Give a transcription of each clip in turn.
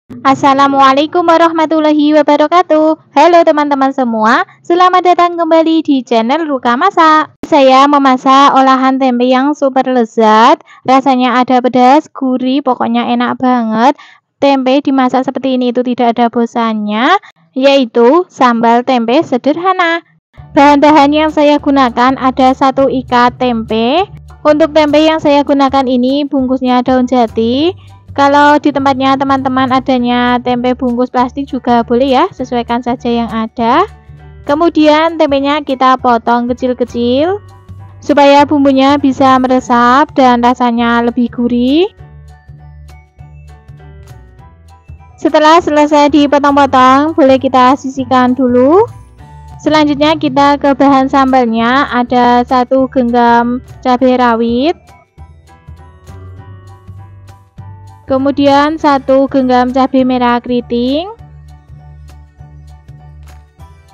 Assalamualaikum warahmatullahi wabarakatuh. Halo teman-teman semua, selamat datang kembali di channel Ruka Masak. Saya memasak olahan tempe yang super lezat, rasanya ada pedas, gurih, pokoknya enak banget. Tempe dimasak seperti ini itu tidak ada bosannya, yaitu sambal tempe sederhana. Bahan-bahan yang saya gunakan ada 1 ikat tempe. Untuk tempe yang saya gunakan ini bungkusnya daun jati. Kalau di tempatnya teman-teman adanya tempe bungkus plastik juga boleh ya, sesuaikan saja yang ada. Kemudian tempenya kita potong kecil-kecil supaya bumbunya bisa meresap dan rasanya lebih gurih. Setelah selesai dipotong-potong, boleh kita sisihkan dulu. Selanjutnya kita ke bahan sambalnya, ada 1 genggam cabai rawit. Kemudian 1 genggam cabai merah keriting,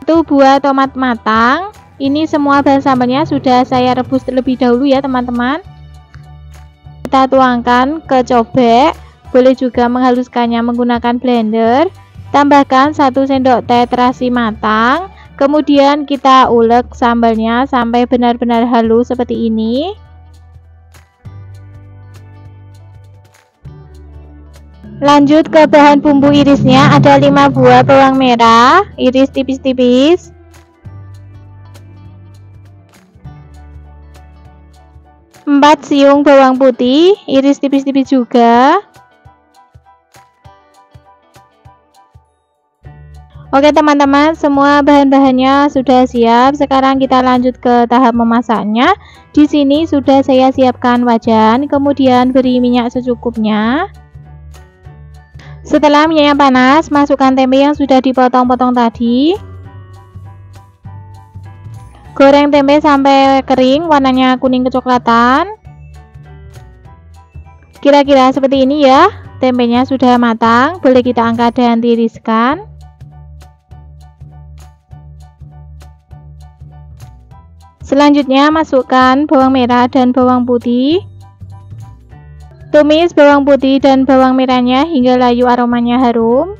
1 buah tomat matang. Ini semua bahan sambalnya sudah saya rebus terlebih dahulu ya teman-teman. Kita tuangkan ke cobek, boleh juga menghaluskannya menggunakan blender. Tambahkan 1 sendok teh terasi matang. Kemudian kita ulek sambalnya sampai benar-benar halus seperti ini. Lanjut ke bahan bumbu irisnya, ada 5 buah bawang merah, iris tipis-tipis. 4 siung bawang putih, iris tipis-tipis juga. Oke teman-teman, semua bahan-bahannya sudah siap. Sekarang kita lanjut ke tahap memasaknya. Di sini sudah saya siapkan wajan, kemudian beri minyak secukupnya. Setelah minyaknya panas, masukkan tempe yang sudah dipotong-potong tadi. Goreng tempe sampai kering, warnanya kuning kecoklatan. Kira-kira seperti ini ya. Tempenya sudah matang, boleh kita angkat dan tiriskan. Selanjutnya masukkan bawang merah dan bawang putih. Tumis bawang putih dan bawang merahnya hingga layu aromanya harum.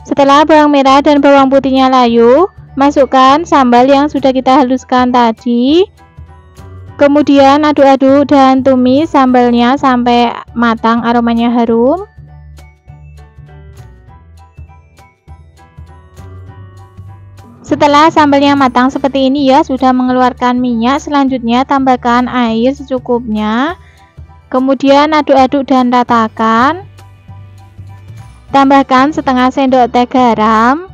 Setelah bawang merah dan bawang putihnya layu, masukkan sambal yang sudah kita haluskan tadi. Kemudian aduk-aduk dan tumis sambalnya sampai matang aromanya harum. Setelah sambalnya matang seperti ini ya, sudah mengeluarkan minyak, selanjutnya tambahkan air secukupnya. Kemudian aduk-aduk dan ratakan. Tambahkan setengah sendok teh garam,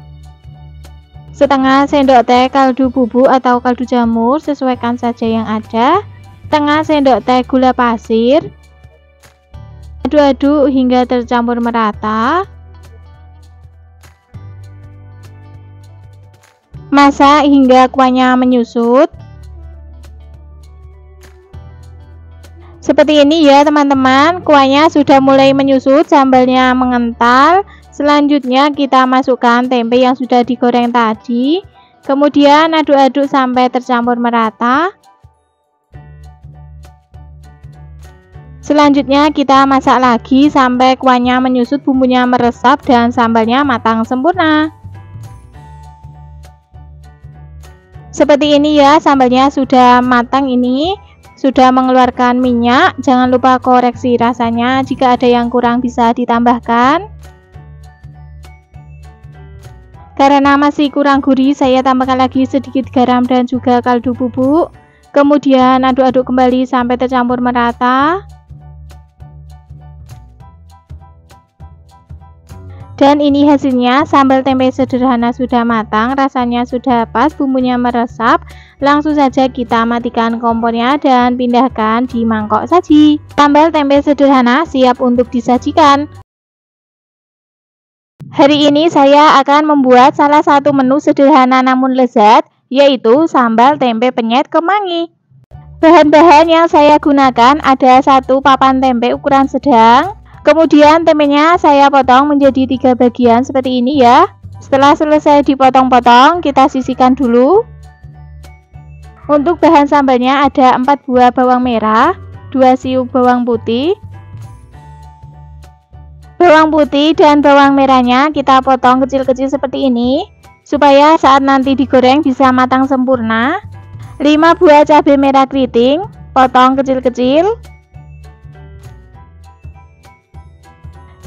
setengah sendok teh kaldu bubuk atau kaldu jamur, sesuaikan saja yang ada. Setengah sendok teh gula pasir. Aduk-aduk hingga tercampur merata. Masak hingga kuahnya menyusut. Seperti ini ya teman-teman, kuahnya sudah mulai menyusut, sambalnya mengental. Selanjutnya kita masukkan tempe yang sudah digoreng tadi. Kemudian aduk-aduk sampai tercampur merata. Selanjutnya kita masak lagi sampai kuahnya menyusut, bumbunya meresap dan sambalnya matang sempurna. Seperti ini ya, sambalnya sudah matang ini, sudah mengeluarkan minyak. Jangan lupa koreksi rasanya, jika ada yang kurang bisa ditambahkan. Karena masih kurang gurih, saya tambahkan lagi sedikit garam dan juga kaldu bubuk. Kemudian aduk-aduk kembali sampai tercampur merata. Dan ini hasilnya, sambal tempe sederhana sudah matang, rasanya sudah pas, bumbunya meresap. Langsung saja kita matikan kompornya dan pindahkan di mangkok saji. Sambal tempe sederhana siap untuk disajikan. Hari ini saya akan membuat salah satu menu sederhana namun lezat, yaitu sambal tempe penyet kemangi. Bahan-bahan yang saya gunakan ada 1 papan tempe ukuran sedang. Kemudian tempenya saya potong menjadi 3 bagian seperti ini ya. Setelah selesai dipotong-potong, kita sisihkan dulu. Untuk bahan sambalnya ada 4 buah bawang merah, 2 siung bawang putih. Bawang putih dan bawang merahnya kita potong kecil-kecil seperti ini, supaya saat nanti digoreng bisa matang sempurna. 5 buah cabai merah keriting, potong kecil-kecil.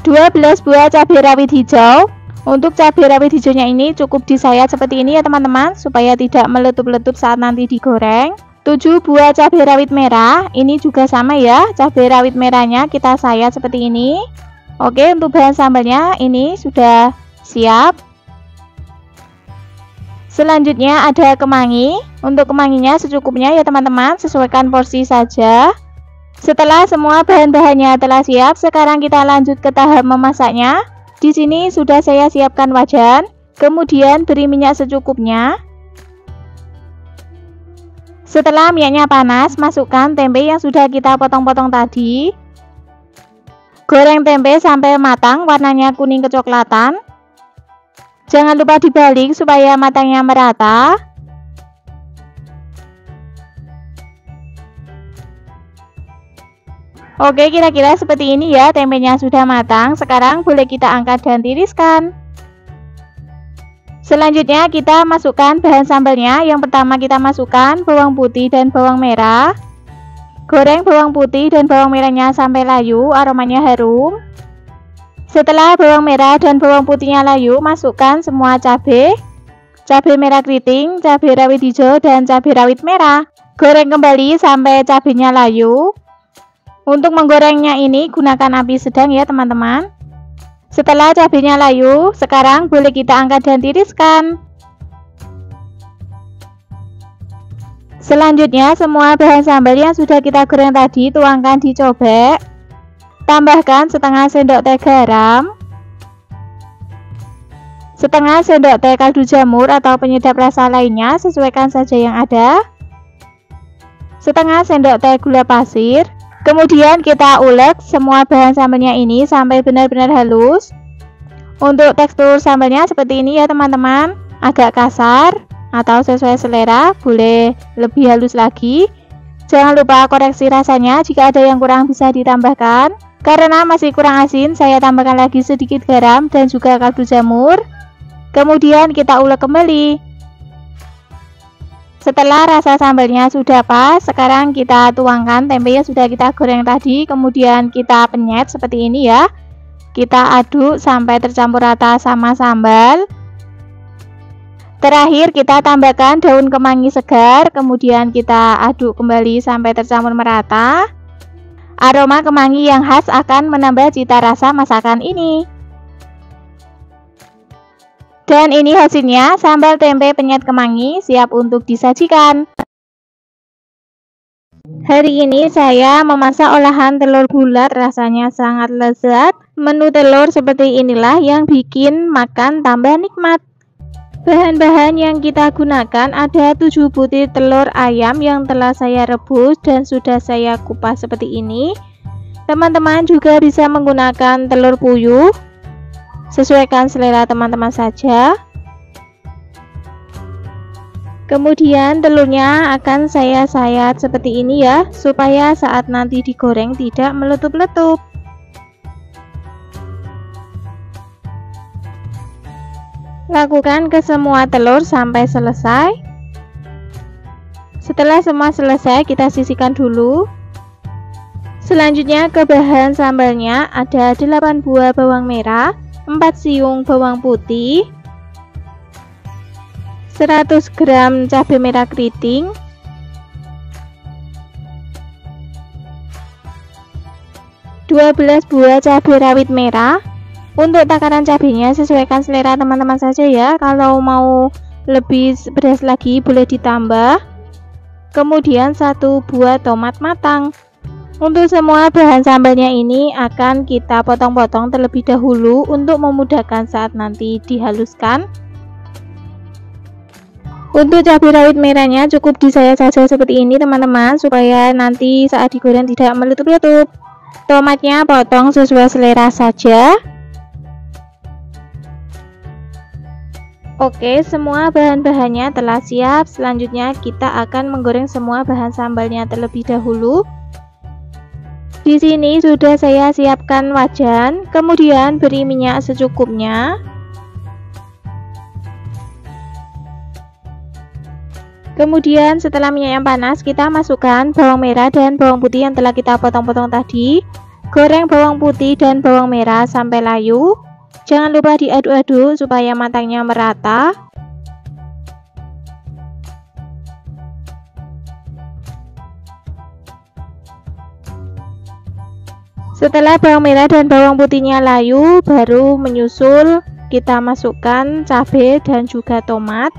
12 buah cabai rawit hijau. Untuk cabai rawit hijaunya ini cukup disayat seperti ini ya teman-teman, supaya tidak meletup-letup saat nanti digoreng. 7 buah cabai rawit merah, ini juga sama ya, cabai rawit merahnya kita sayat seperti ini. Oke, untuk bahan sambalnya ini sudah siap. Selanjutnya ada kemangi. Untuk kemanginya secukupnya ya teman-teman, sesuaikan porsi saja. Setelah semua bahan-bahannya telah siap, sekarang kita lanjut ke tahap memasaknya. Di sini sudah saya siapkan wajan, kemudian beri minyak secukupnya. Setelah minyaknya panas, masukkan tempe yang sudah kita potong-potong tadi. Goreng tempe sampai matang, warnanya kuning kecoklatan. Jangan lupa dibalik supaya matangnya merata. Oke, kira-kira seperti ini ya, tempenya sudah matang. Sekarang boleh kita angkat dan tiriskan. Selanjutnya kita masukkan bahan sambalnya. Yang pertama kita masukkan bawang putih dan bawang merah. Goreng bawang putih dan bawang merahnya sampai layu, aromanya harum. Setelah bawang merah dan bawang putihnya layu, masukkan semua cabai merah keriting, cabai rawit hijau, dan cabai rawit merah. Goreng kembali sampai cabainya layu. Untuk menggorengnya ini gunakan api sedang ya teman-teman. Setelah cabainya layu, sekarang boleh kita angkat dan tiriskan. Selanjutnya semua bahan sambal yang sudah kita goreng tadi tuangkan di cobek. Tambahkan setengah sendok teh garam, setengah sendok teh kaldu jamur atau penyedap rasa lainnya, sesuaikan saja yang ada. Setengah sendok teh gula pasir. Kemudian kita ulek semua bahan sambalnya ini sampai benar-benar halus. Untuk tekstur sambalnya seperti ini ya teman-teman, agak kasar atau sesuai selera, boleh lebih halus lagi. Jangan lupa koreksi rasanya, jika ada yang kurang bisa ditambahkan. Karena masih kurang asin, saya tambahkan lagi sedikit garam dan juga kaldu jamur. Kemudian kita ulek kembali. Setelah rasa sambalnya sudah pas, sekarang kita tuangkan tempe yang sudah kita goreng tadi, kemudian kita penyet seperti ini ya. Kita aduk sampai tercampur rata sama sambal. Terakhir kita tambahkan daun kemangi segar, kemudian kita aduk kembali sampai tercampur merata. Aroma kemangi yang khas akan menambah cita rasa masakan ini. Dan ini hasilnya, sambal tempe penyet kemangi siap untuk disajikan. Hari ini saya memasak olahan telur bulat, rasanya sangat lezat. Menu telur seperti inilah yang bikin makan tambah nikmat. Bahan-bahan yang kita gunakan ada 7 butir telur ayam yang telah saya rebus dan sudah saya kupas seperti ini. Teman-teman juga bisa menggunakan telur puyuh. Sesuaikan selera teman-teman saja. Kemudian telurnya akan saya sayat seperti ini ya, supaya saat nanti digoreng tidak meletup-letup. Lakukan ke semua telur sampai selesai. Setelah semua selesai, kita sisihkan dulu. Selanjutnya ke bahan sambalnya ada 8 buah bawang merah, 4 siung bawang putih, 100 gram cabai merah keriting, 12 buah cabai rawit merah. Untuk takaran cabainya sesuaikan selera teman-teman saja ya. Kalau mau lebih pedas lagi boleh ditambah. Kemudian 1 buah tomat matang. Untuk semua bahan sambalnya ini akan kita potong-potong terlebih dahulu untuk memudahkan saat nanti dihaluskan. Untuk cabai rawit merahnya cukup disayat saja seperti ini teman-teman, supaya nanti saat digoreng tidak meletup-letup. Tomatnya potong sesuai selera saja. Oke, semua bahan-bahannya telah siap. Selanjutnya kita akan menggoreng semua bahan sambalnya terlebih dahulu. Di sini sudah saya siapkan wajan, kemudian beri minyak secukupnya. Kemudian setelah minyak yang panas, kita masukkan bawang merah dan bawang putih yang telah kita potong-potong tadi. Goreng bawang putih dan bawang merah sampai layu. Jangan lupa diaduk-aduk supaya matangnya merata. Setelah bawang merah dan bawang putihnya layu, baru menyusul kita masukkan cabai dan juga tomat.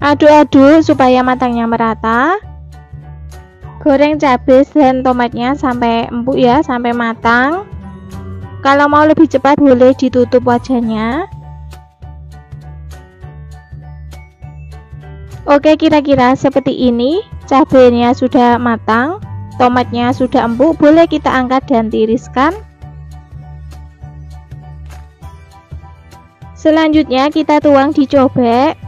Aduk-aduk supaya matangnya merata. Goreng cabai dan tomatnya sampai empuk ya, sampai matang. Kalau mau lebih cepat boleh ditutup wajannya. Oke, kira-kira seperti ini. Cabainya sudah matang, tomatnya sudah empuk, boleh kita angkat dan tiriskan. Selanjutnya kita tuang di cobek.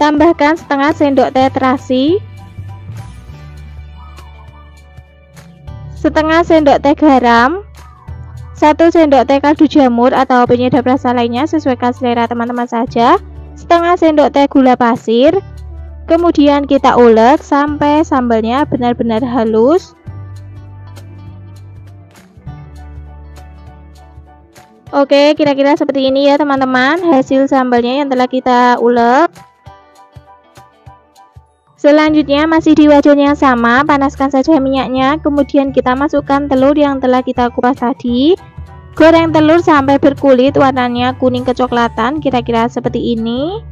Tambahkan setengah sendok teh terasi, setengah sendok teh garam, 1 sendok teh kaldu jamur atau penyedap rasa lainnya sesuaikan selera teman-teman saja, setengah sendok teh gula pasir. Kemudian kita ulek sampai sambalnya benar-benar halus. Oke, kira-kira seperti ini ya teman-teman hasil sambalnya yang telah kita ulek. Selanjutnya masih di wajan yang sama, panaskan saja minyaknya, kemudian kita masukkan telur yang telah kita kupas tadi. Goreng telur sampai berkulit, warnanya kuning kecoklatan, kira-kira seperti ini.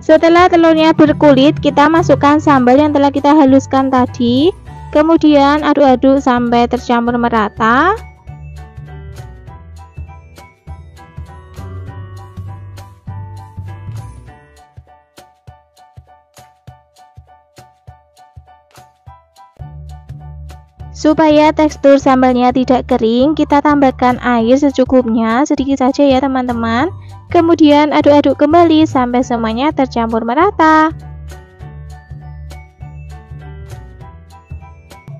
Setelah telurnya berkulit, kita masukkan sambal yang telah kita haluskan tadi. Kemudian aduk-aduk sampai tercampur merata. Supaya tekstur sambalnya tidak kering, kita tambahkan air secukupnya, sedikit saja ya teman-teman. Kemudian aduk-aduk kembali sampai semuanya tercampur merata.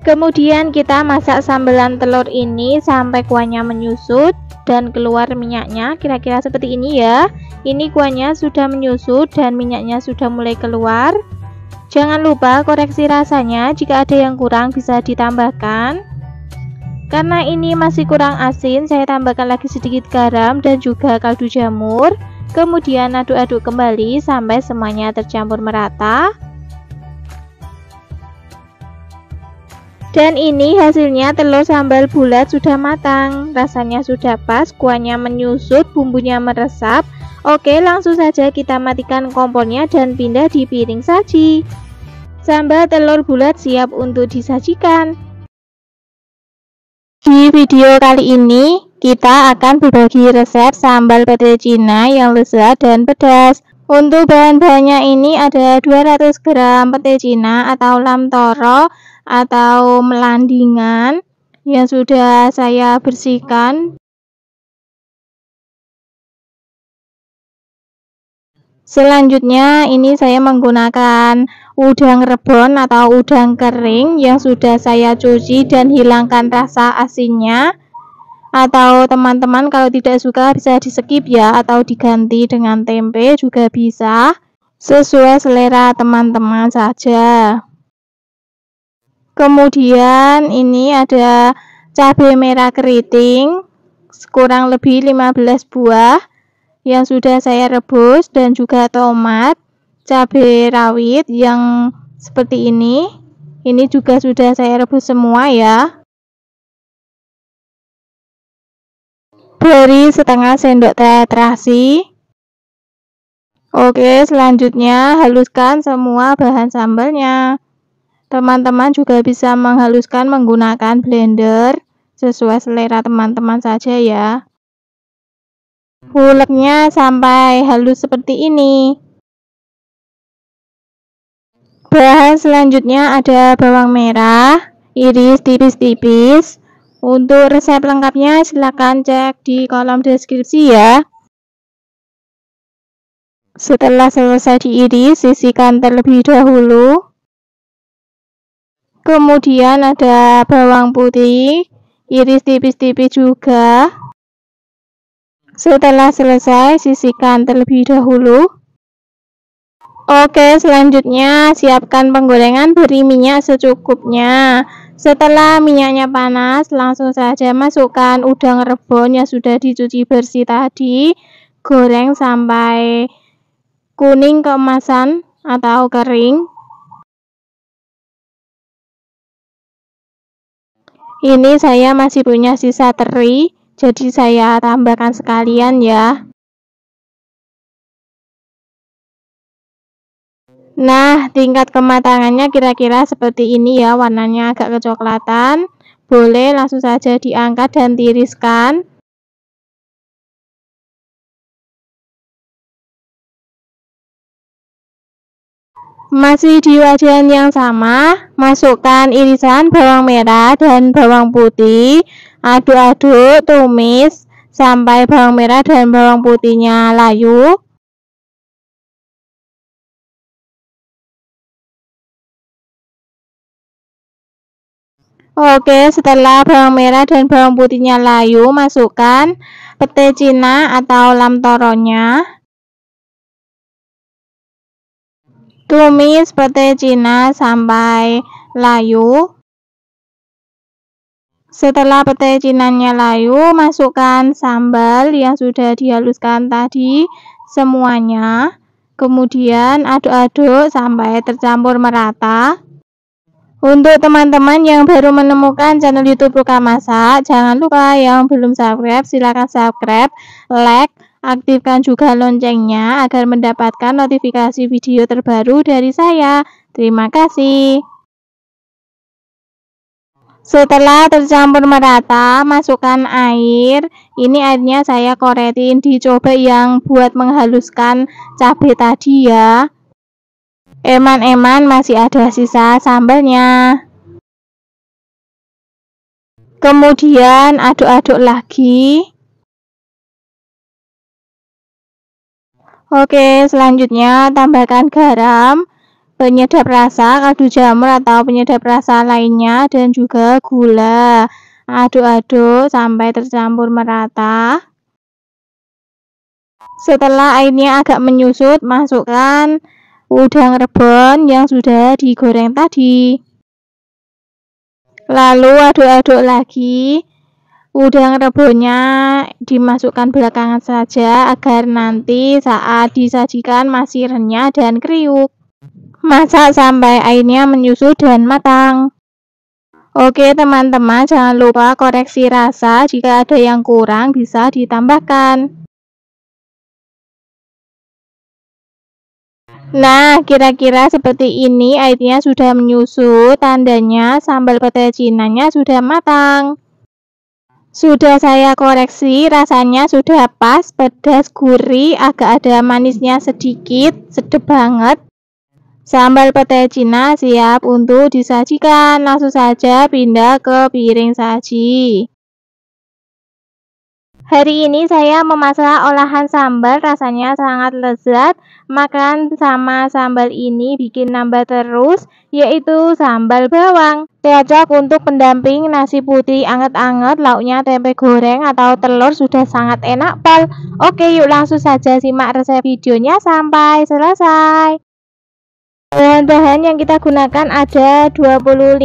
Kemudian kita masak sambelan telur ini sampai kuahnya menyusut dan keluar minyaknya, kira-kira seperti ini ya. Ini kuahnya sudah menyusut dan minyaknya sudah mulai keluar. Jangan lupa koreksi rasanya, jika ada yang kurang bisa ditambahkan. Karena ini masih kurang asin, saya tambahkan lagi sedikit garam dan juga kaldu jamur. Kemudian aduk-aduk kembali sampai semuanya tercampur merata. Dan ini hasilnya telur sambal bulat sudah matang, rasanya sudah pas, kuahnya menyusut, bumbunya meresap. Oke, langsung saja kita matikan kompornya dan pindah di piring saji. Sambal telur bulat siap untuk disajikan. Di video kali ini kita akan berbagi resep sambal pete Cina yang lezat dan pedas. Untuk bahan-bahannya ini ada 200 gram pete Cina atau lam toro atau melandingan yang sudah saya bersihkan. Selanjutnya ini saya menggunakan udang rebon atau udang kering yang sudah saya cuci dan hilangkan rasa asinnya. Atau teman-teman kalau tidak suka bisa di skip ya, atau diganti dengan tempe juga bisa, sesuai selera teman-teman saja. Kemudian ini ada cabai merah keriting kurang lebih 15 buah yang sudah saya rebus, dan juga tomat, cabai rawit yang seperti ini juga sudah saya rebus semua ya. Beri setengah sendok teh terasi. Oke, selanjutnya haluskan semua bahan sambalnya. Teman-teman juga bisa menghaluskan menggunakan blender sesuai selera teman-teman saja ya. Uleknya sampai halus seperti ini. Bahan selanjutnya ada bawang merah, iris tipis-tipis. Untuk resep lengkapnya silahkan cek di kolom deskripsi ya. Setelah selesai diiris, sisihkan terlebih dahulu. Kemudian ada bawang putih, iris tipis-tipis juga. Setelah selesai, sisihkan terlebih dahulu. Oke, selanjutnya siapkan penggorengan, beri minyak secukupnya. Setelah minyaknya panas, langsung saja masukkan udang rebon yang sudah dicuci bersih tadi. Goreng sampai kuning keemasan atau kering. Ini saya masih punya sisa teri, jadi saya tambahkan sekalian ya. Nah, tingkat kematangannya kira-kira seperti ini ya, warnanya agak kecoklatan. Boleh langsung saja diangkat dan tiriskan. Masih di wajan yang sama, masukkan irisan bawang merah dan bawang putih. Aduk-aduk, tumis sampai bawang merah dan bawang putihnya layu. Oke, setelah bawang merah dan bawang putihnya layu, masukkan pete cina atau lam toronya. Tumis pete cina sampai layu. Setelah pete cinanya layu, masukkan sambal yang sudah dihaluskan tadi semuanya. Kemudian aduk-aduk sampai tercampur merata. Untuk teman-teman yang baru menemukan channel YouTube Ruka Masak, jangan lupa yang belum subscribe, silakan subscribe, like, aktifkan juga loncengnya agar mendapatkan notifikasi video terbaru dari saya. Terima kasih. Setelah tercampur merata, masukkan air. Ini airnya saya koretin di cobek yang buat menghaluskan cabai tadi ya. Eman-eman masih ada sisa sambalnya. Kemudian aduk-aduk lagi. Oke, selanjutnya tambahkan garam, penyedap rasa, kaldu jamur atau penyedap rasa lainnya, dan juga gula. Aduk-aduk sampai tercampur merata. Setelah airnya agak menyusut, masukkan udang rebon yang sudah digoreng tadi. Lalu aduk-aduk lagi. Udang rebonnya dimasukkan belakangan saja agar nanti saat disajikan masih renyah dan kriuk. Masak sampai airnya menyusut dan matang. Oke teman-teman, jangan lupa koreksi rasa, jika ada yang kurang bisa ditambahkan. Nah, kira-kira seperti ini, airnya sudah menyusut, tandanya sambal pete cinanya sudah matang. Sudah saya koreksi, rasanya sudah pas, pedas, gurih, agak ada manisnya sedikit, sedap banget. Sambal pete cina siap untuk disajikan, langsung saja pindah ke piring saji. Hari ini saya memasak olahan sambal, rasanya sangat lezat. Makan sama sambal ini bikin nambah terus, yaitu sambal bawang. Cocok untuk pendamping nasi putih anget-anget, lauknya tempe goreng atau telur sudah sangat enak pol. Oke, yuk langsung saja simak resep videonya sampai selesai. Bahan-bahan yang kita gunakan ada 25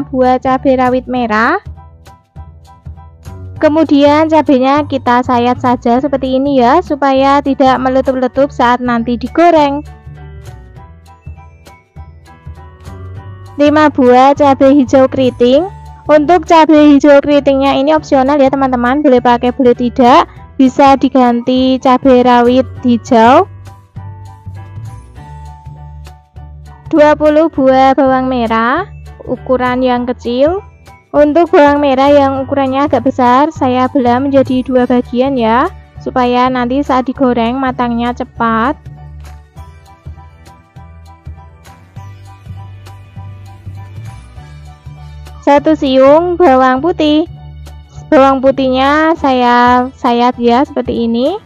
buah cabai rawit merah. Kemudian cabenya kita sayat saja seperti ini ya, supaya tidak meletup-letup saat nanti digoreng. 5 buah cabai hijau keriting. Untuk cabai hijau keritingnya ini opsional ya teman-teman, boleh pakai boleh tidak, bisa diganti cabai rawit hijau. 20 buah bawang merah ukuran yang kecil. Untuk bawang merah yang ukurannya agak besar, saya belah menjadi 2 bagian ya, supaya nanti saat digoreng matangnya cepat. Satu siung bawang putih. Bawang putihnya saya sayat ya seperti ini.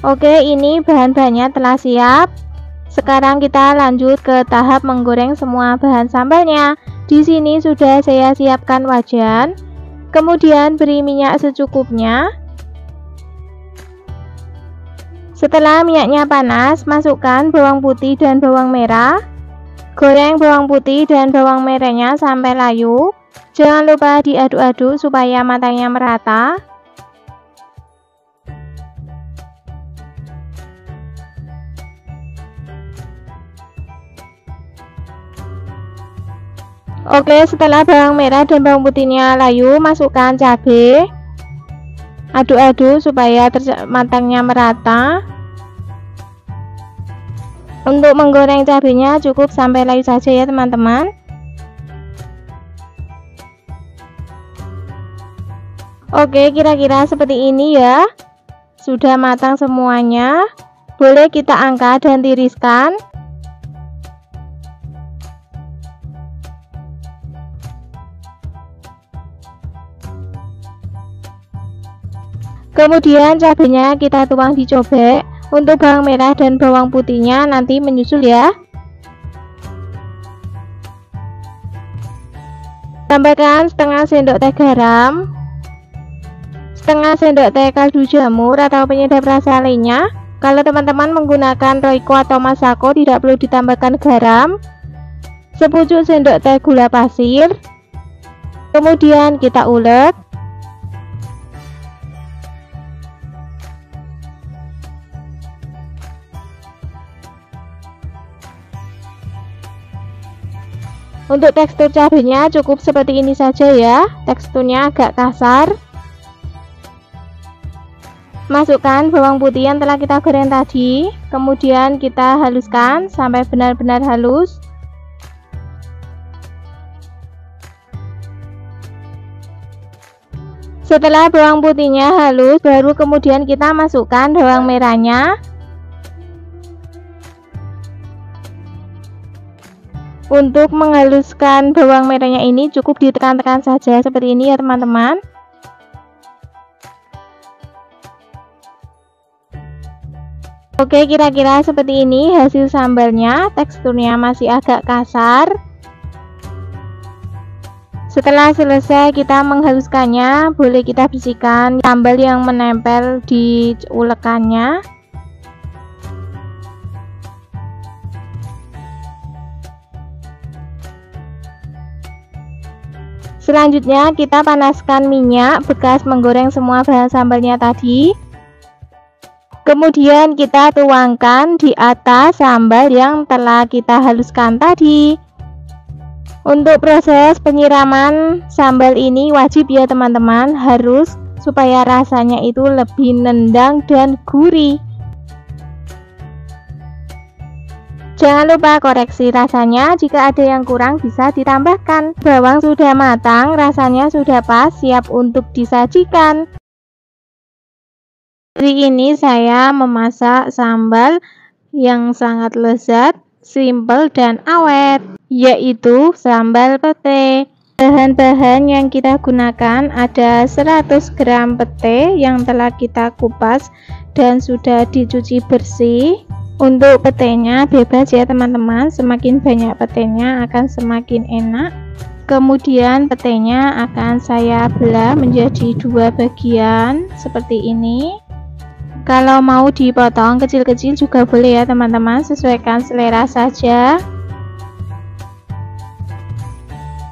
Oke, ini bahan-bahannya telah siap. Sekarang kita lanjut ke tahap menggoreng semua bahan sambalnya. Di sini sudah saya siapkan wajan. Kemudian beri minyak secukupnya. Setelah minyaknya panas, masukkan bawang putih dan bawang merah. Goreng bawang putih dan bawang merahnya sampai layu. Jangan lupa diaduk-aduk supaya matangnya merata. Oke, setelah bawang merah dan bawang putihnya layu, masukkan cabai. Aduk-aduk supaya matangnya merata. Untuk menggoreng cabenya cukup sampai layu saja ya teman-teman. Oke, kira-kira seperti ini ya. Sudah matang semuanya. Boleh kita angkat dan tiriskan. Kemudian cabenya kita tuang di cobek. Untuk bawang merah dan bawang putihnya nanti menyusul ya. Tambahkan setengah sendok teh garam, setengah sendok teh kaldu jamur atau penyedap rasa lainnya. Kalau teman-teman menggunakan Royco atau Masako tidak perlu ditambahkan garam. Sepucuk sendok teh gula pasir. Kemudian kita ulek. Untuk tekstur cabenya cukup seperti ini saja ya. Teksturnya agak kasar. Masukkan bawang putih yang telah kita goreng tadi. Kemudian kita haluskan sampai benar-benar halus. Setelah bawang putihnya halus, baru kemudian kita masukkan bawang merahnya. Untuk menghaluskan bawang merahnya ini cukup ditekan-tekan saja seperti ini ya teman-teman. Oke, kira-kira seperti ini hasil sambalnya. Teksturnya masih agak kasar. Setelah selesai kita menghaluskannya, boleh kita bersihkan sambal yang menempel di ulekannya. Selanjutnya kita panaskan minyak bekas menggoreng semua bahan sambalnya tadi. Kemudian kita tuangkan di atas sambal yang telah kita haluskan tadi. Untuk proses penyiraman sambal ini wajib ya teman-teman, harus supaya rasanya itu lebih nendang dan gurih. Jangan lupa koreksi rasanya, jika ada yang kurang bisa ditambahkan. Bawang sudah matang, rasanya sudah pas, siap untuk disajikan. Hari ini saya memasak sambal yang sangat lezat, simple dan awet, yaitu sambal pete. Bahan-bahan yang kita gunakan ada 100 gram pete yang telah kita kupas dan sudah dicuci bersih. Untuk petenya bebas ya teman-teman, semakin banyak petenya akan semakin enak. Kemudian petenya akan saya belah menjadi 2 bagian seperti ini. Kalau mau dipotong kecil-kecil juga boleh ya teman-teman, sesuaikan selera saja.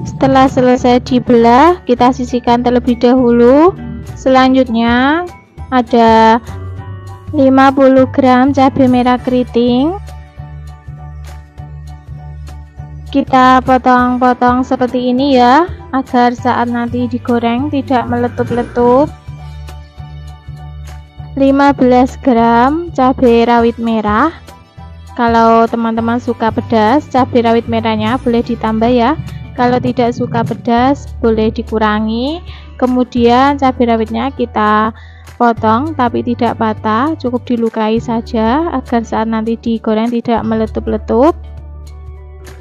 Setelah selesai dibelah, kita sisihkan terlebih dahulu. Selanjutnya ada 50 gram cabai merah keriting. Kita potong-potong seperti ini ya, agar saat nanti digoreng tidak meletup-letup. 15 gram cabai rawit merah. Kalau teman-teman suka pedas, cabai rawit merahnya boleh ditambah ya. Kalau tidak suka pedas boleh dikurangi. Kemudian cabai rawitnya kita potong tapi tidak patah, cukup dilukai saja agar saat nanti digoreng tidak meletup-letup.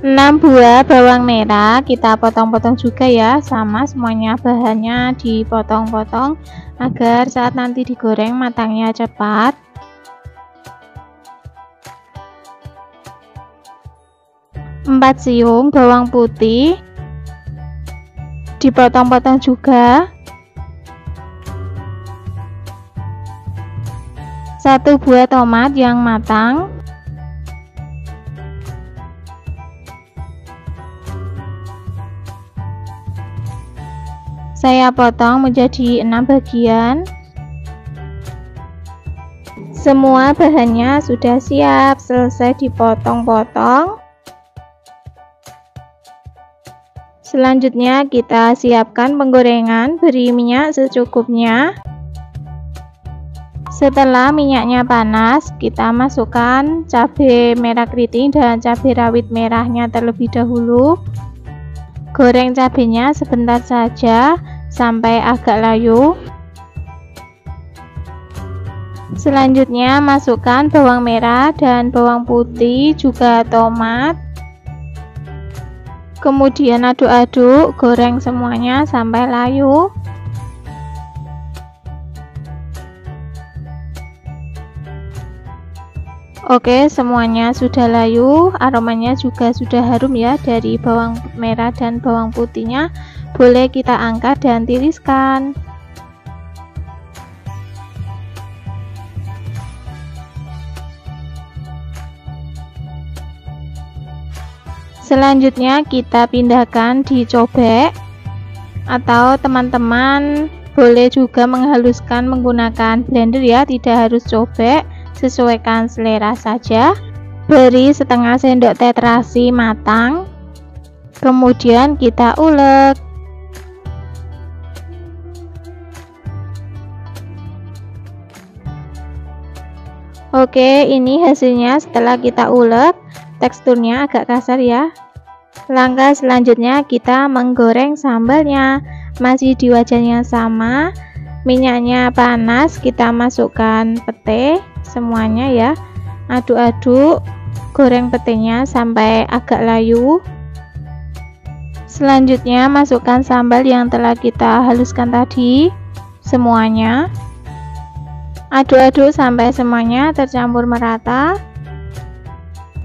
6 buah bawang merah kita potong-potong juga ya, sama semuanya bahannya dipotong-potong agar saat nanti digoreng matangnya cepat. 4 siung bawang putih dipotong-potong juga, 1 buah tomat yang matang, saya potong menjadi 6 bagian. Semua bahannya sudah siap, selesai dipotong-potong. Selanjutnya kita siapkan penggorengan, beri minyak secukupnya. Setelah minyaknya panas, kita masukkan cabai merah keriting dan cabai rawit merahnya terlebih dahulu. Goreng cabenya sebentar saja sampai agak layu. Selanjutnya masukkan bawang merah dan bawang putih, juga tomat. Kemudian aduk-aduk, goreng semuanya sampai layu. Oke, semuanya sudah layu, aromanya juga sudah harum ya dari bawang merah dan bawang putihnya. Boleh kita angkat dan tiriskan. Selanjutnya kita pindahkan di cobek, atau teman-teman boleh juga menghaluskan menggunakan blender ya, tidak harus cobek, sesuaikan selera saja. Beri setengah sendok teh terasi matang, kemudian kita ulek. Oke, ini hasilnya setelah kita ulek. Teksturnya agak kasar ya. Langkah selanjutnya kita menggoreng sambalnya, masih di wajan yang sama. Minyaknya panas, kita masukkan pete semuanya ya. Aduk-aduk, goreng petenya sampai agak layu. Selanjutnya masukkan sambal yang telah kita haluskan tadi semuanya. Aduk-aduk sampai semuanya tercampur merata.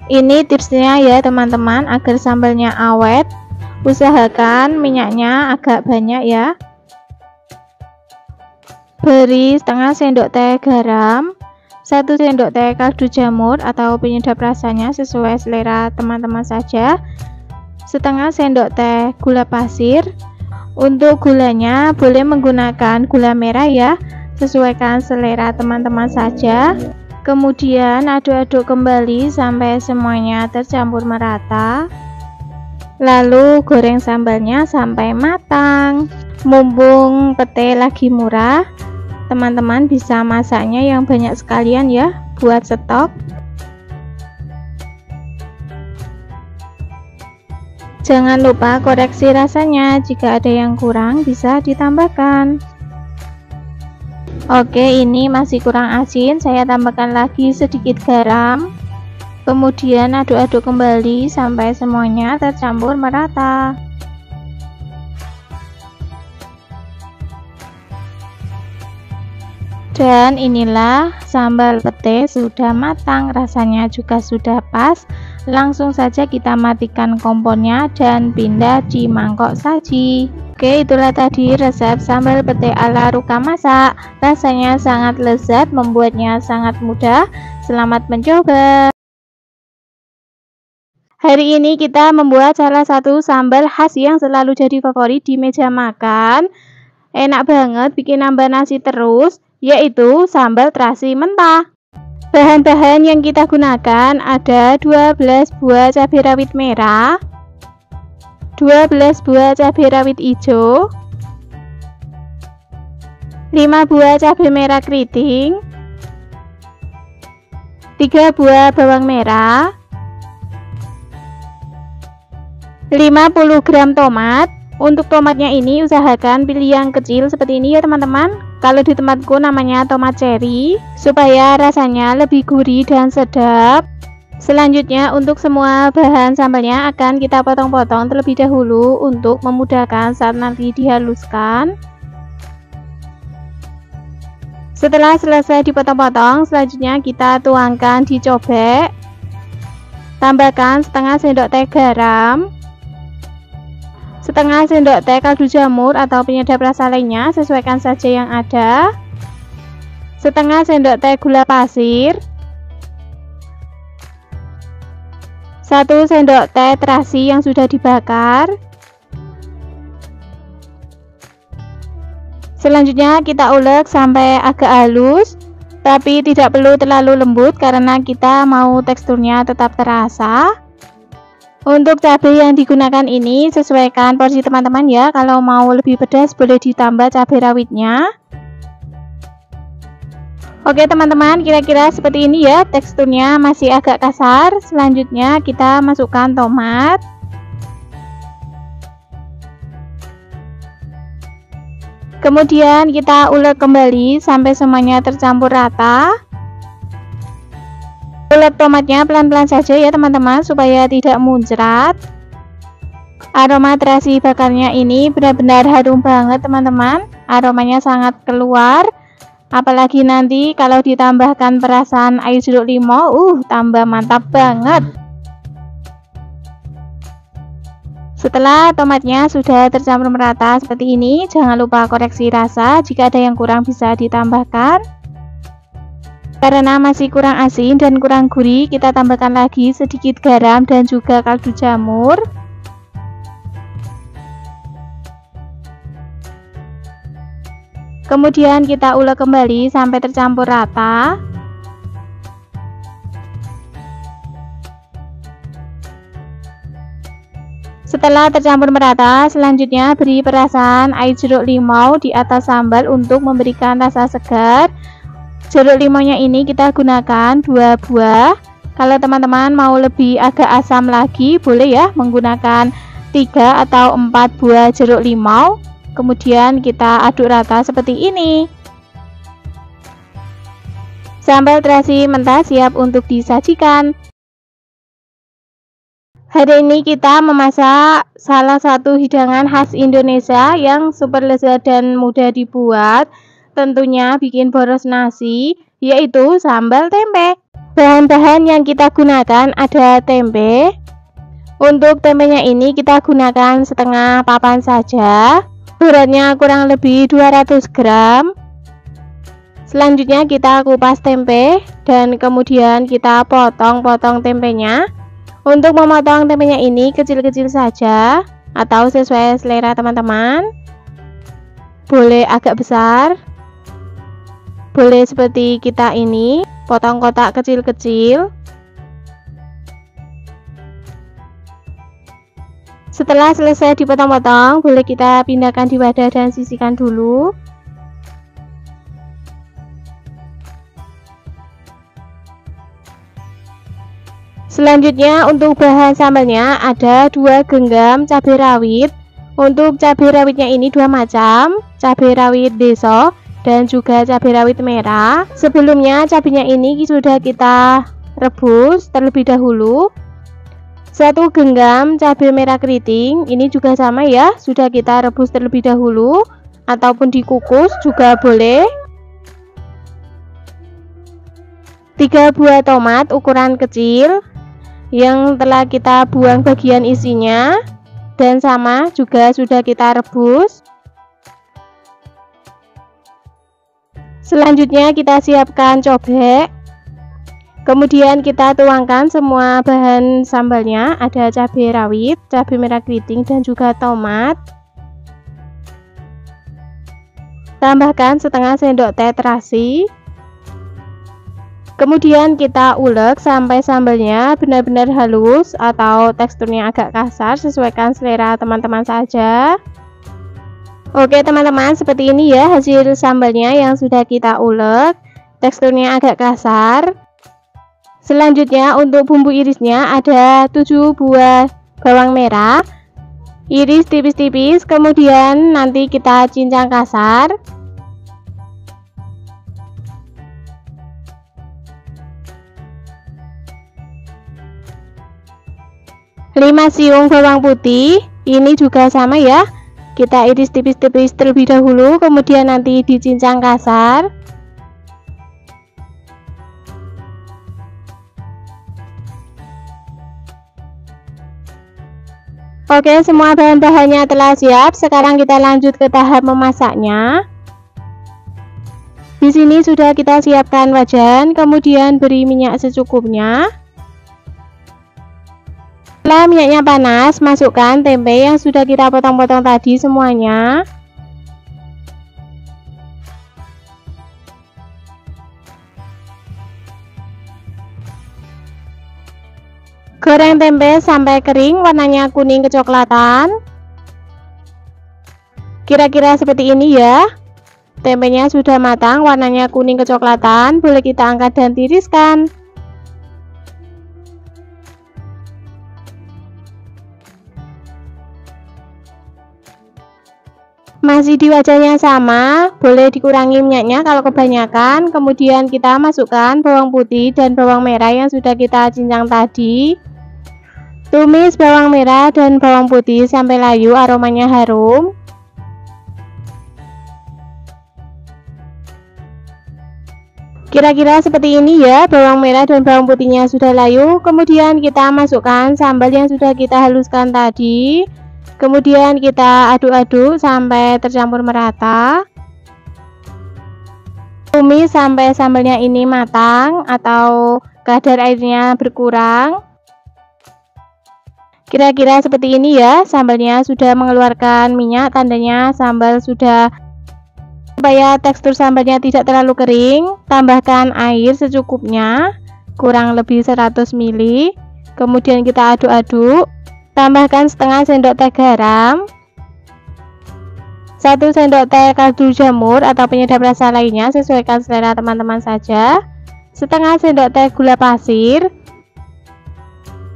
Ini tipsnya ya teman-teman, agar sambalnya awet. Usahakan minyaknya agak banyak ya. Beri setengah sendok teh garam, 1 sendok teh kaldu jamur atau penyedap rasanya sesuai selera teman-teman saja, setengah sendok teh gula pasir. Untuk gulanya boleh menggunakan gula merah ya, sesuaikan selera teman-teman saja. Kemudian aduk-aduk kembali sampai semuanya tercampur merata. Lalu goreng sambalnya sampai matang. Mumpung pete lagi murah, teman-teman bisa masaknya yang banyak sekalian ya, buat stok. Jangan lupa koreksi rasanya, jika ada yang kurang bisa ditambahkan. Oke, ini masih kurang asin, saya tambahkan lagi sedikit garam. Kemudian aduk-aduk kembali sampai semuanya tercampur merata. Dan inilah sambal pete sudah matang, rasanya juga sudah pas. Langsung saja kita matikan kompornya dan pindah di mangkok saji. Oke, itulah tadi resep sambal pete ala Ruka Masak. Rasanya sangat lezat, membuatnya sangat mudah. Selamat mencoba. Hari ini kita membuat salah satu sambal khas yang selalu jadi favorit di meja makan. Enak banget, bikin nambah nasi terus, yaitu sambal terasi mentah. Bahan-bahan yang kita gunakan ada 12 buah cabai rawit merah, 12 buah cabai rawit hijau, 5 buah cabai merah keriting, 3 buah bawang merah, 50 gram tomat. Untuk tomatnya ini usahakan pilih yang kecil seperti ini ya teman-teman. Kalau di tempatku namanya tomat cherry, supaya rasanya lebih gurih dan sedap. Selanjutnya untuk semua bahan sambalnya akan kita potong-potong terlebih dahulu untuk memudahkan saat nanti dihaluskan. Setelah selesai dipotong-potong, selanjutnya kita tuangkan di cobek. Tambahkan setengah sendok teh garam, setengah sendok teh kaldu jamur atau penyedap rasa lainnya, sesuaikan saja yang ada. Setengah sendok teh gula pasir, 1 sendok teh terasi yang sudah dibakar. Selanjutnya kita ulek sampai agak halus, tapi tidak perlu terlalu lembut karena kita mau teksturnya tetap terasa. Untuk cabai yang digunakan ini sesuaikan porsi teman-teman ya. Kalau mau lebih pedas boleh ditambah cabai rawitnya. Oke teman-teman, kira-kira seperti ini ya, teksturnya masih agak kasar. Selanjutnya kita masukkan tomat. Kemudian kita ulek kembali sampai semuanya tercampur rata. Ulek tomatnya pelan-pelan saja ya teman-teman, supaya tidak muncrat. Aroma terasi bakarnya ini benar-benar harum banget teman-teman. Aromanya sangat keluar. Apalagi nanti kalau ditambahkan perasan air jeruk limau, tambah mantap banget. Setelah tomatnya sudah tercampur merata seperti ini, jangan lupa koreksi rasa. Jika ada yang kurang bisa ditambahkan. Karena masih kurang asin dan kurang gurih, kita tambahkan lagi sedikit garam dan juga kaldu jamur. Kemudian kita ulek kembali sampai tercampur rata. Setelah tercampur merata, selanjutnya beri perasan air jeruk limau di atas sambal untuk memberikan rasa segar. Jeruk limaunya ini kita gunakan 2 buah. Kalau teman-teman mau lebih agak asam lagi, boleh ya menggunakan 3 atau 4 buah jeruk limau. Kemudian kita aduk rata seperti ini. Sambal terasi mentah siap untuk disajikan. Hari ini kita memasak salah satu hidangan khas Indonesia yang super lezat dan mudah dibuat. Tentunya bikin boros nasi, yaitu sambal tempe. Bahan-bahan yang kita gunakan ada tempe. Untuk tempenya ini kita gunakan setengah papan saja. Beratnya kurang lebih 200 gram. Selanjutnya kita kupas tempe dan kemudian kita potong-potong tempenya. Untuk memotong tempenya ini kecil-kecil saja atau sesuai selera teman-teman. Boleh agak besar, boleh seperti kita ini, potong kotak kecil-kecil. Setelah selesai dipotong-potong, boleh kita pindahkan di wadah dan sisihkan dulu. Selanjutnya untuk bahan sambalnya ada 2 genggam cabai rawit. Untuk cabai rawitnya ini 2 macam, cabai rawit deso dan juga cabai rawit merah. Sebelumnya cabainya ini sudah kita rebus terlebih dahulu. 1 genggam cabai merah keriting, ini juga sama ya, sudah kita rebus terlebih dahulu ataupun dikukus juga boleh. 3 buah tomat ukuran kecil yang telah kita buang bagian isinya dan sama juga sudah kita rebus. Selanjutnya kita siapkan cobek. Kemudian kita tuangkan semua bahan sambalnya, ada cabai rawit, cabai merah keriting dan juga tomat. Tambahkan setengah sendok teh terasi. Kemudian kita ulek sampai sambalnya benar-benar halus atau teksturnya agak kasar, sesuaikan selera teman-teman saja. Oke teman-teman, seperti ini ya hasil sambalnya yang sudah kita ulek. Teksturnya agak kasar. Selanjutnya untuk bumbu irisnya ada 7 buah bawang merah. Iris tipis-tipis, kemudian nanti kita cincang kasar. 5 siung bawang putih, ini juga sama ya, kita iris tipis-tipis terlebih dahulu, kemudian nanti dicincang kasar. Oke, semua bahan-bahannya telah siap. Sekarang kita lanjut ke tahap memasaknya. Di sini sudah kita siapkan wajan, kemudian beri minyak secukupnya. Setelah minyaknya panas, masukkan tempe yang sudah kita potong-potong tadi semuanya. Goreng tempe sampai kering, warnanya kuning kecoklatan. Kira-kira seperti ini ya. Tempenya sudah matang, warnanya kuning kecoklatan. Boleh kita angkat dan tiriskan. Masih di wajannya sama, boleh dikurangi minyaknya kalau kebanyakan. Kemudian kita masukkan bawang putih dan bawang merah yang sudah kita cincang tadi. Tumis bawang merah dan bawang putih sampai layu, aromanya harum. Kira-kira seperti ini ya, bawang merah dan bawang putihnya sudah layu. Kemudian kita masukkan sambal yang sudah kita haluskan tadi. Kemudian kita aduk-aduk sampai tercampur merata. Tumis sampai sambalnya ini matang atau kadar airnya berkurang. Kira-kira seperti ini ya, sambalnya sudah mengeluarkan minyak, tandanya sambal sudah. Supaya tekstur sambalnya tidak terlalu kering, tambahkan air secukupnya, kurang lebih 100 ml. Kemudian kita aduk-aduk, tambahkan setengah sendok teh garam, 1 sendok teh kaldu jamur atau penyedap rasa lainnya, sesuaikan selera teman-teman saja, setengah sendok teh gula pasir.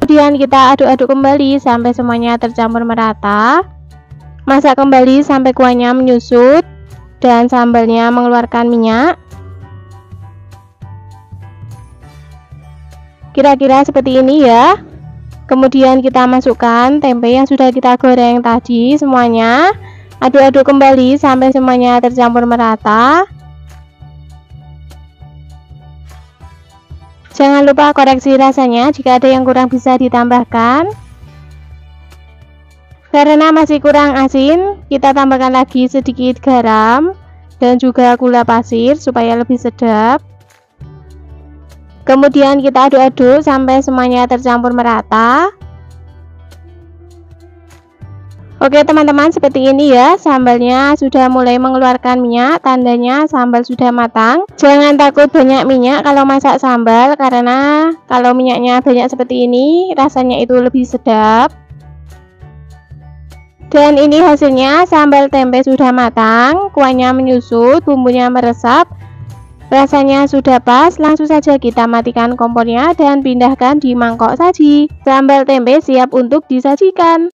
Kemudian kita aduk-aduk kembali sampai semuanya tercampur merata. Masak kembali sampai kuahnya menyusut dan sambalnya mengeluarkan minyak. Kira-kira seperti ini ya. Kemudian kita masukkan tempe yang sudah kita goreng tadi semuanya. Aduk-aduk kembali sampai semuanya tercampur merata. Jangan lupa koreksi rasanya jika ada yang kurang bisa ditambahkan. Karena masih kurang asin, kita tambahkan lagi sedikit garam dan juga gula pasir supaya lebih sedap. Kemudian kita aduk-aduk sampai semuanya tercampur merata. Oke teman-teman, seperti ini ya, sambalnya sudah mulai mengeluarkan minyak, tandanya sambal sudah matang. Jangan takut banyak minyak kalau masak sambal, karena kalau minyaknya banyak seperti ini rasanya itu lebih sedap. Dan ini hasilnya, sambal tempe sudah matang, kuahnya menyusut, bumbunya meresap, rasanya sudah pas. Langsung saja kita matikan kompornya dan pindahkan di mangkok saji. Sambal tempe siap untuk disajikan.